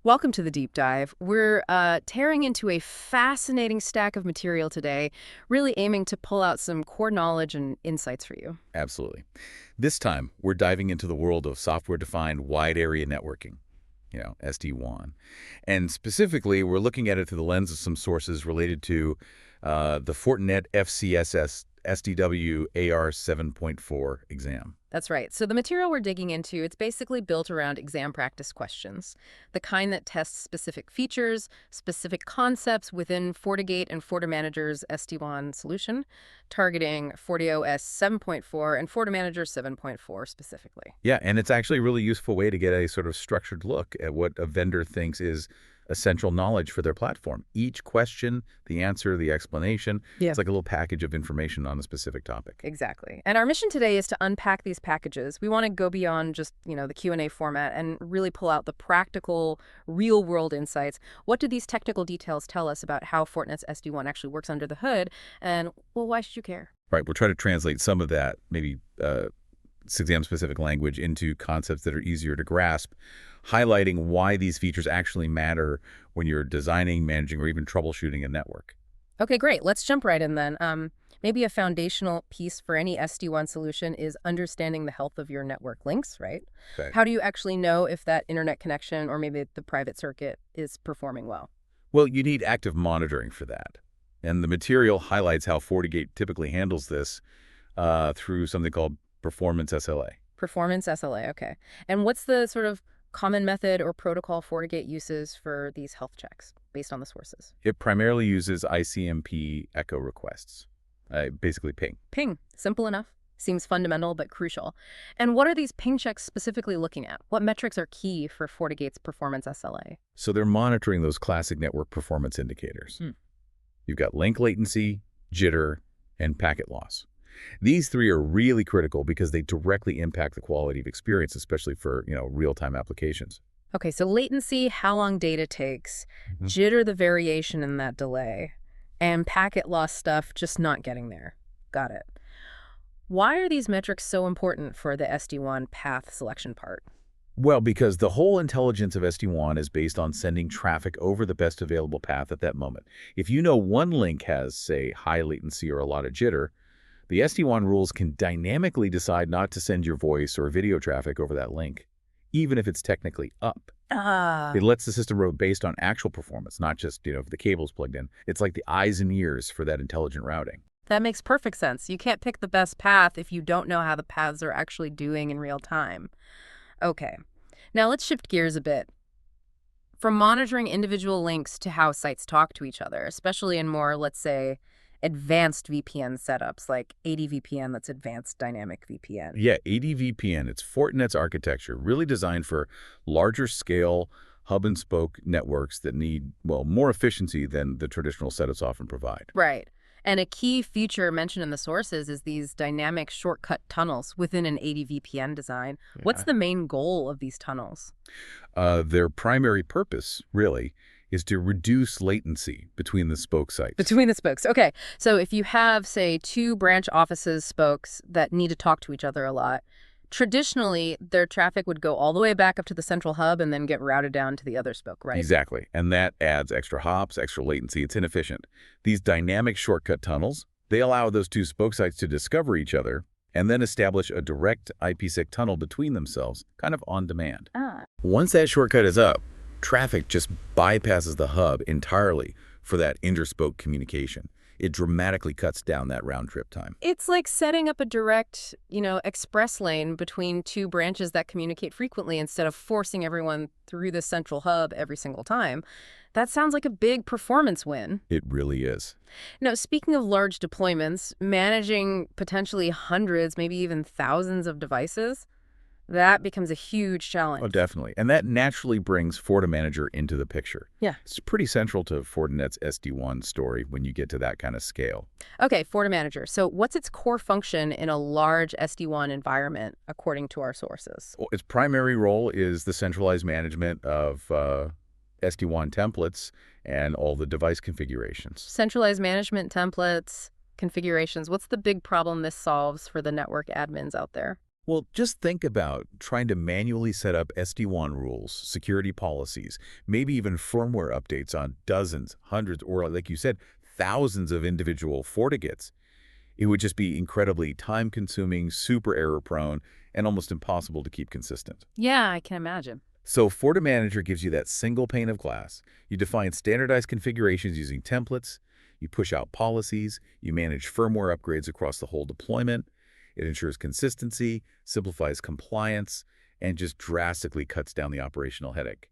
Welcome to the deep dive. We're tearing into a fascinating stack of material today, really aiming to pull out some core knowledge and insights for you. Absolutely. This time, we're diving into the world of software-defined wide area networking, SD-WAN. And specifically, we're looking at it through the lens of some sources related to the Fortinet FCSS SDW 7.4 exam. That's right. So the material we're digging into, it's basically built around exam practice questions, the kind that tests specific features, specific concepts within FortiGate and FortiManager's SD-WAN solution, targeting FortiOS 7.4 and FortiManager 7.4 specifically. Yeah, and it's actually a really useful way to get a sort of structured look at what a vendor thinks is essential knowledge for their platform. Each question, the answer, the explanation, it's like a little package of information on a specific topic. Exactly. And our mission today is to unpack these packages. We want to go beyond just, the Q&A format and really pull out the practical, real-world insights. What do these technical details tell us about how Fortinet's SD-WAN actually works under the hood? And, well, why should you care? Right. We'll try to translate some of that, maybe exam-specific language, into concepts that are easier to grasp, highlighting why these features actually matter when you're designing, managing, or even troubleshooting a network. Okay, great. Let's jump right in then. Maybe a foundational piece for any SD-WAN solution is understanding the health of your network links, right? Okay. How do you actually know if that internet connection or maybe the private circuit is performing well? Well, you need active monitoring for that. And the material highlights how FortiGate typically handles this through something called Performance SLA. Performance SLA, okay. And what's the sort of common method or protocol FortiGate uses for these health checks based on the sources? It primarily uses ICMP echo requests, basically ping. Ping. Simple enough. Seems fundamental but crucial. And what are these ping checks specifically looking at? What metrics are key for FortiGate's Performance SLA? So they're monitoring those classic network performance indicators. You've got link latency, jitter, and packet loss. These three are really critical because they directly impact the quality of experience, especially for, real-time applications. Okay, so latency, how long data takes, jitter, the variation in that delay, and packet loss stuff, just not getting there. Got it. Why are these metrics so important for the SD-WAN path selection part? Well, because the whole intelligence of SD-WAN is based on sending traffic over the best available path at that moment. If you know one link has, say, high latency or a lot of jitter, the SD-WAN rules can dynamically decide not to send your voice or video traffic over that link, even if it's technically up. It lets the system route based on actual performance, not just, if the cable's plugged in. It's like the eyes and ears for that intelligent routing. That makes perfect sense. You can't pick the best path if you don't know how the paths are actually doing in real time. Okay. Now let's shift gears a bit. From monitoring individual links to how sites talk to each other, especially in more, let's say, advanced VPN setups like ADVPN, that's Advanced Dynamic VPN. Yeah, ADVPN, it's Fortinet's architecture, really designed for larger scale hub-and-spoke networks that need, more efficiency than the traditional setups often provide. Right. And a key feature mentioned in the sources is these dynamic shortcut tunnels within an ADVPN design. Yeah. What's the main goal of these tunnels? Their primary purpose, really, is to reduce latency between the spoke sites. Between the spokes. Okay. So if you have, say, two branch offices spokes that need to talk to each other a lot, traditionally, their traffic would go all the way back up to the central hub and then get routed down to the other spoke, right? Exactly. And that adds extra hops, extra latency. It's inefficient. These dynamic shortcut tunnels, they allow those two spoke sites to discover each other and then establish a direct IPsec tunnel between themselves, kind of on demand. Once that shortcut is up, traffic just bypasses the hub entirely for that interspoke communication. It dramatically cuts down that round-trip time. It's like setting up a direct, express lane between two branches that communicate frequently instead of forcing everyone through the central hub every single time. That sounds like a big performance win. It really is. Now, speaking of large deployments, managing potentially hundreds, maybe even thousands of devices, that becomes a huge challenge. Oh, definitely. And that naturally brings FortiManager into the picture. Yeah. It's pretty central to Fortinet's SD-WAN story when you get to that kind of scale. Okay, FortiManager. So what's its core function in a large SD-WAN environment, according to our sources? Well, its primary role is the centralized management of SD-WAN templates and all the device configurations. Centralized management templates, configurations. What's the big problem this solves for the network admins out there? Well, just think about trying to manually set up SD-WAN rules, security policies, maybe even firmware updates on dozens, hundreds, or like you said, thousands of individual FortiGates. It would just be incredibly time-consuming, super error-prone, and almost impossible to keep consistent. Yeah, I can imagine. So FortiManager gives you that single pane of glass. You define standardized configurations using templates, you push out policies, you manage firmware upgrades across the whole deployment. It ensures consistency, simplifies compliance, and just drastically cuts down the operational headache.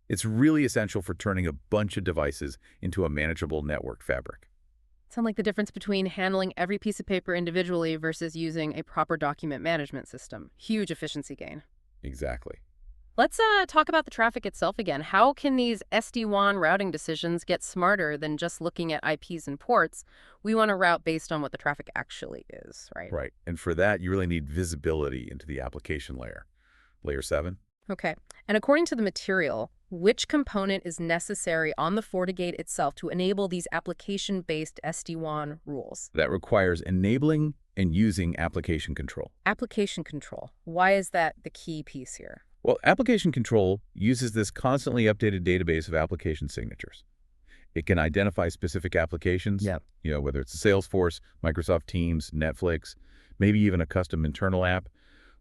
It's really essential for turning a bunch of devices into a manageable network fabric. Sound like the difference between handling every piece of paper individually versus using a proper document management system. Huge efficiency gain. Exactly. Let's talk about the traffic itself again. How can these SD-WAN routing decisions get smarter than just looking at IPs and ports? We want to route based on what the traffic actually is, right? Right. And for that, you really need visibility into the application layer. Layer 7? Okay. And according to the material, which component is necessary on the FortiGate itself to enable these application-based SD-WAN rules? That requires enabling and using application control. Application control. Why is that the key piece here? Well, application control uses this constantly updated database of application signatures. It can identify specific applications, whether it's Salesforce, Microsoft Teams, Netflix, maybe even a custom internal app.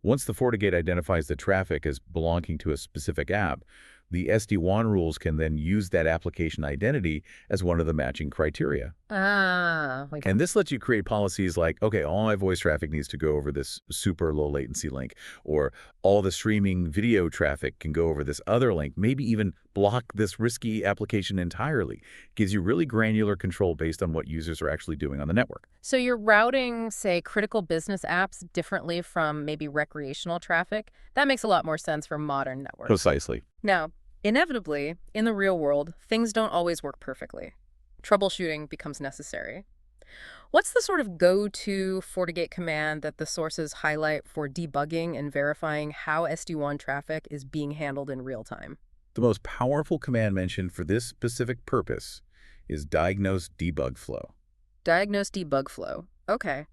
Once the FortiGate identifies the traffic as belonging to a specific app, the SD-WAN rules can then use that application identity as one of the matching criteria. And this lets you create policies like, okay, all my voice traffic needs to go over this super low latency link, or all the streaming video traffic can go over this other link, maybe even block this risky application entirely. Gives you really granular control based on what users are actually doing on the network. So you're routing, say, critical business apps differently from maybe recreational traffic? That makes a lot more sense for modern networks. Precisely. Now, inevitably, in the real world, things don't always work perfectly. Troubleshooting becomes necessary. What's the sort of go-to FortiGate command that the sources highlight for debugging and verifying how SD-WAN traffic is being handled in real time? The most powerful command mentioned for this specific purpose is diagnose debug flow. Diagnose debug flow. Okay.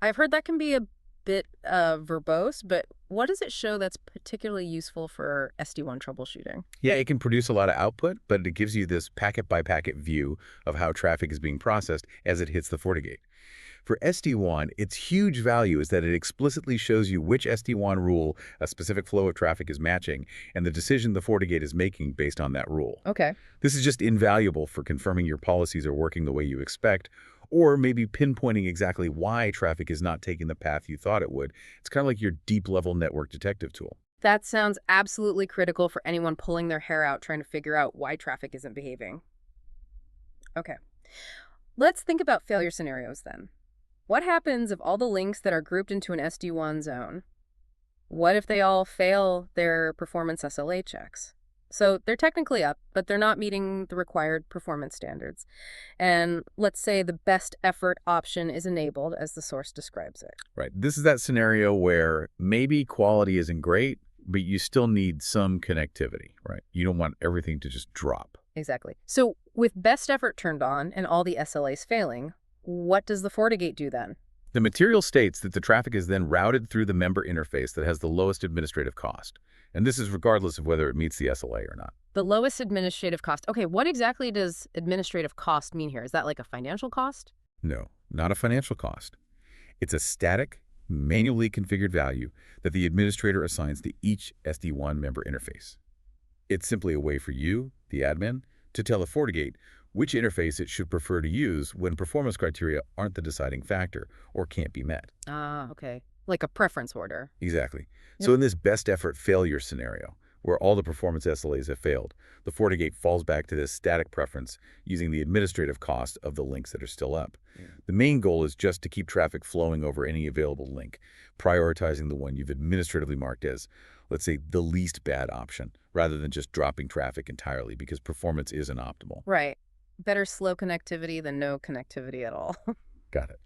I've heard that can be a bit verbose, but what does it show that's particularly useful for SD-WAN troubleshooting? Yeah, it can produce a lot of output, but it gives you this packet-by-packet view of how traffic is being processed as it hits the FortiGate. For SD-WAN, its huge value is that it explicitly shows you which SD-WAN rule a specific flow of traffic is matching and the decision the FortiGate is making based on that rule. Okay. This is just invaluable for confirming your policies are working the way you expect, or maybe pinpointing exactly why traffic is not taking the path you thought it would. It's kind of like your deep-level network detective tool. That sounds absolutely critical for anyone pulling their hair out trying to figure out why traffic isn't behaving. Okay. Let's think about failure scenarios then. What happens if all the links that are grouped into an SD-WAN zone? What if they all fail their performance SLA checks? So they're technically up, but they're not meeting the required performance standards. And let's say the best effort option is enabled as the source describes it. Right. This is that scenario where maybe quality isn't great, but you still need some connectivity, right? You don't want everything to just drop. Exactly. So with best effort turned on and all the SLAs failing, what does the FortiGate do then? The material states that the traffic is then routed through the member interface that has the lowest administrative cost. And this is regardless of whether it meets the SLA or not. The lowest administrative cost. Okay, what exactly does administrative cost mean here? Is that like a financial cost? No, not a financial cost. It's a static, manually configured value that the administrator assigns to each SD-WAN member interface. It's simply a way for you, the admin, to tell a FortiGate which interface it should prefer to use when performance criteria aren't the deciding factor or can't be met. Okay. Like a preference order. Exactly. So in this best effort failure scenario, where all the performance SLAs have failed, the FortiGate falls back to this static preference using the administrative cost of the links that are still up. The main goal is just to keep traffic flowing over any available link, prioritizing the one you've administratively marked as, let's say, the least bad option, rather than just dropping traffic entirely because performance isn't optimal. Right. Better slow connectivity than no connectivity at all. Got it.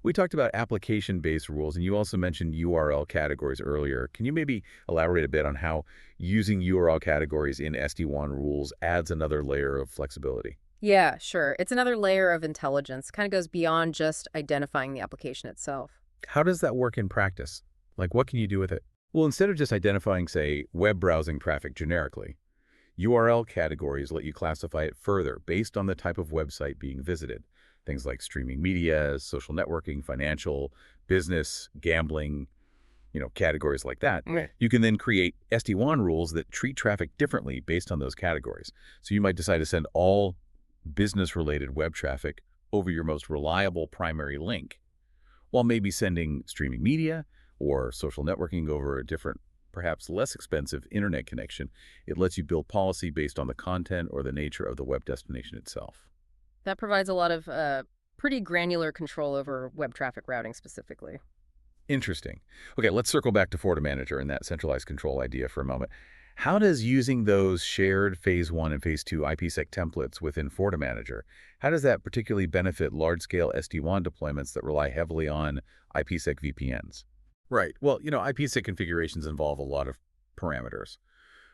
We talked about application-based rules, and you also mentioned URL categories earlier. Can you maybe elaborate a bit on how using URL categories in SD-WAN rules adds another layer of flexibility? Yeah, sure. It's another layer of intelligence. Kind of goes beyond just identifying the application itself. How does that work in practice? Like, what can you do with it? Well, instead of just identifying, say, web browsing traffic generically, URL categories let you classify it further based on the type of website being visited. Things like streaming media, social networking, financial, business, gambling, categories like that. Right. You can then create SD-WAN rules that treat traffic differently based on those categories. So you might decide to send all business-related web traffic over your most reliable primary link, while maybe sending streaming media or social networking over a different, perhaps less expensive internet connection. It lets you build policy based on the content or the nature of the web destination itself. That provides a lot of pretty granular control over web traffic routing specifically. Interesting. Okay, let's circle back to FortiManager and that centralized control idea for a moment. How does using those shared Phase 1 and Phase 2 IPsec templates within FortiManager, how does that particularly benefit large-scale SD-WAN deployments that rely heavily on IPsec VPNs? Right. Well, IPsec configurations involve a lot of parameters.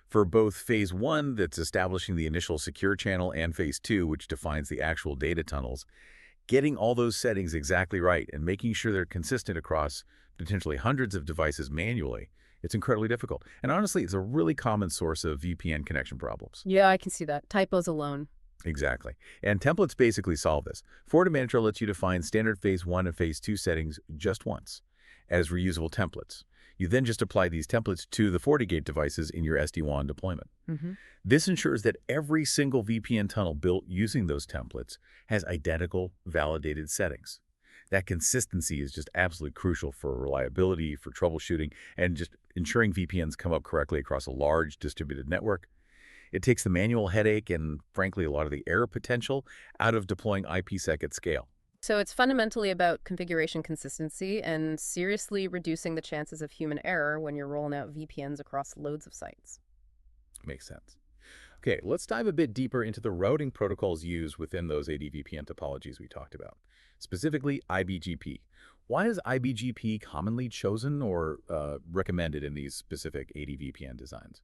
For both Phase 1, that's establishing the initial secure channel, and Phase 2, which defines the actual data tunnels, getting all those settings exactly right and making sure they're consistent across potentially hundreds of devices manually, it's incredibly difficult. And honestly, it's a really common source of VPN connection problems. Yeah, I can see that. Typos alone. Exactly. And templates basically solve this. FortiManager lets you define standard Phase 1 and Phase 2 settings just once as reusable templates. You then just apply these templates to the FortiGate devices in your SD-WAN deployment. This ensures that every single VPN tunnel built using those templates has identical, validated settings. That consistency is just absolutely crucial for reliability, for troubleshooting, and just ensuring VPNs come up correctly across a large distributed network. It takes the manual headache and, frankly, a lot of the error potential out of deploying IPsec at scale. So it's fundamentally about configuration consistency and seriously reducing the chances of human error when you're rolling out VPNs across loads of sites. Makes sense. Okay, let's dive a bit deeper into the routing protocols used within those AD-VPN topologies we talked about, specifically IBGP. Why is IBGP commonly chosen or recommended in these specific AD-VPN designs?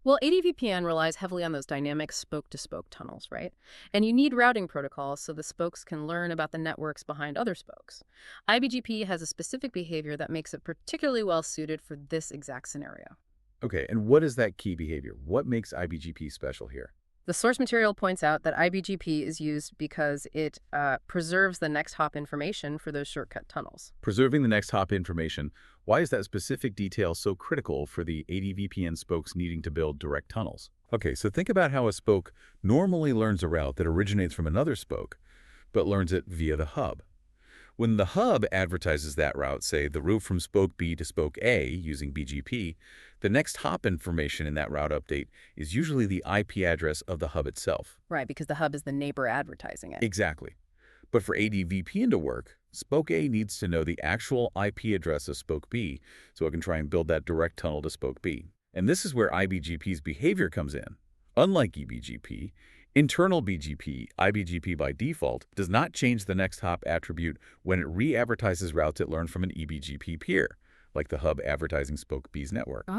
Well, AD-VPN relies heavily on those dynamic spoke-to-spoke tunnels, right? And you need routing protocols so the spokes can learn about the networks behind other spokes. IBGP has a specific behavior that makes it particularly well-suited for this exact scenario. Okay, and what is that key behavior? What makes IBGP special here? The source material points out that IBGP is used because it preserves the next hop information for those shortcut tunnels. Preserving the next hop information. Why is that specific detail so critical for the AD-VPN spokes needing to build direct tunnels? Okay, so think about how a spoke normally learns a route that originates from another spoke, but learns it via the hub. When the hub advertises that route, say the route from spoke B to spoke A using BGP, the next hop information in that route update is usually the IP address of the hub itself. Right, because the hub is the neighbor advertising it. Exactly. But for AD-VPN to work, spoke A needs to know the actual IP address of spoke B so it can try and build that direct tunnel to spoke B. And this is where IBGP's behavior comes in. Unlike eBGP, internal BGP, IBGP by default, does not change the next hop attribute when it re-advertises routes it learned from an eBGP peer, like the hub advertising spoke B's network.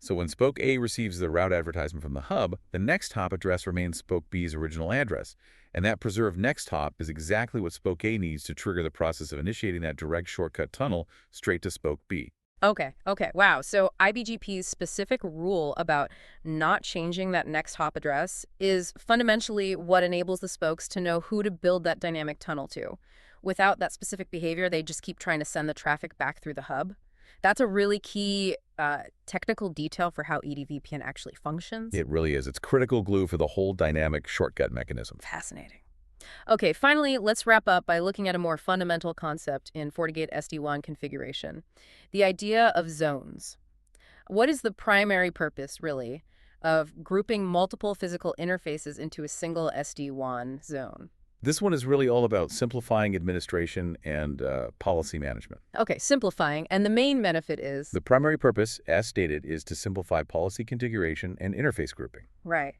So when spoke A receives the route advertisement from the hub, the next hop address remains spoke B's original address. And that preserved next hop is exactly what spoke A needs to trigger the process of initiating that direct shortcut tunnel straight to spoke B. Okay, wow. So IBGP's specific rule about not changing that next hop address is fundamentally what enables the spokes to know who to build that dynamic tunnel to. Without that specific behavior, they just keep trying to send the traffic back through the hub. That's a really key technical detail for how AD-VPN actually functions. It really is. It's critical glue for the whole dynamic shortcut mechanism. Fascinating. Okay, finally, let's wrap up by looking at a more fundamental concept in FortiGate SD-WAN configuration, the idea of zones. What is the primary purpose, really, of grouping multiple physical interfaces into a single SD-WAN zone? This one is really all about simplifying administration and policy management. Okay, simplifying, and the main benefit is? The primary purpose, as stated, is to simplify policy configuration and interface grouping. Right.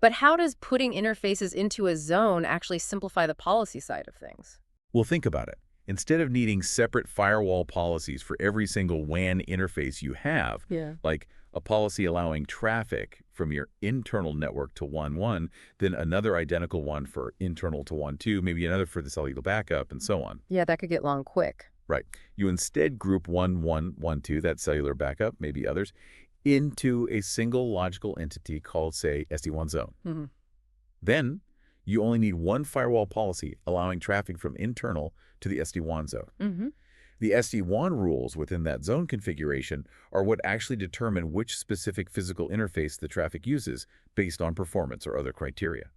But how does putting interfaces into a zone actually simplify the policy side of things? Well, think about it. Instead of needing separate firewall policies for every single WAN interface you have, like a policy allowing traffic from your internal network to WAN1, then another identical one for internal to WAN2, maybe another for the cellular backup, and so on. Yeah, that could get long quick. Right. You instead group 1, 1, 1, 2, that cellular backup, maybe others, into a single logical entity called, say, SD-WAN zone. Hmm. Then you only need one firewall policy allowing traffic from internal to the SD-WAN zone. Hmm. The SD-WAN rules within that zone configuration are what actually determine which specific physical interface the traffic uses based on performance or other criteria.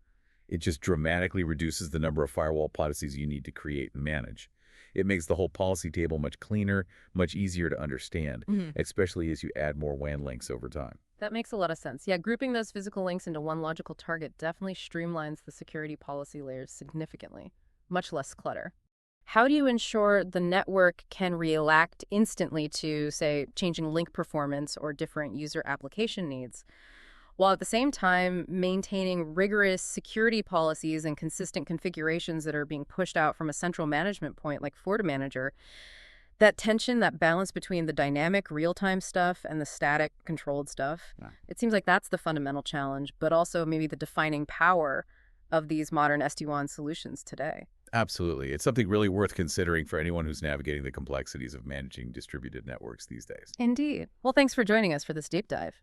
It just dramatically reduces the number of firewall policies you need to create and manage. It makes the whole policy table much cleaner, much easier to understand, Hmm. especially as you add more WAN links over time. That makes a lot of sense. Yeah, grouping those physical links into one logical target definitely streamlines the security policy layers significantly. Much less clutter. How do you ensure the network can react instantly to, say, changing link performance or different user application needs, while at the same time maintaining rigorous security policies and consistent configurations that are being pushed out from a central management point like FortiManager? That tension, that balance between the dynamic real-time stuff and the static controlled stuff, Yeah. it seems like that's the fundamental challenge, but also maybe the defining power of these modern SD-WAN solutions today. Absolutely. It's something really worth considering for anyone who's navigating the complexities of managing distributed networks these days. Indeed. Well, thanks for joining us for this deep dive.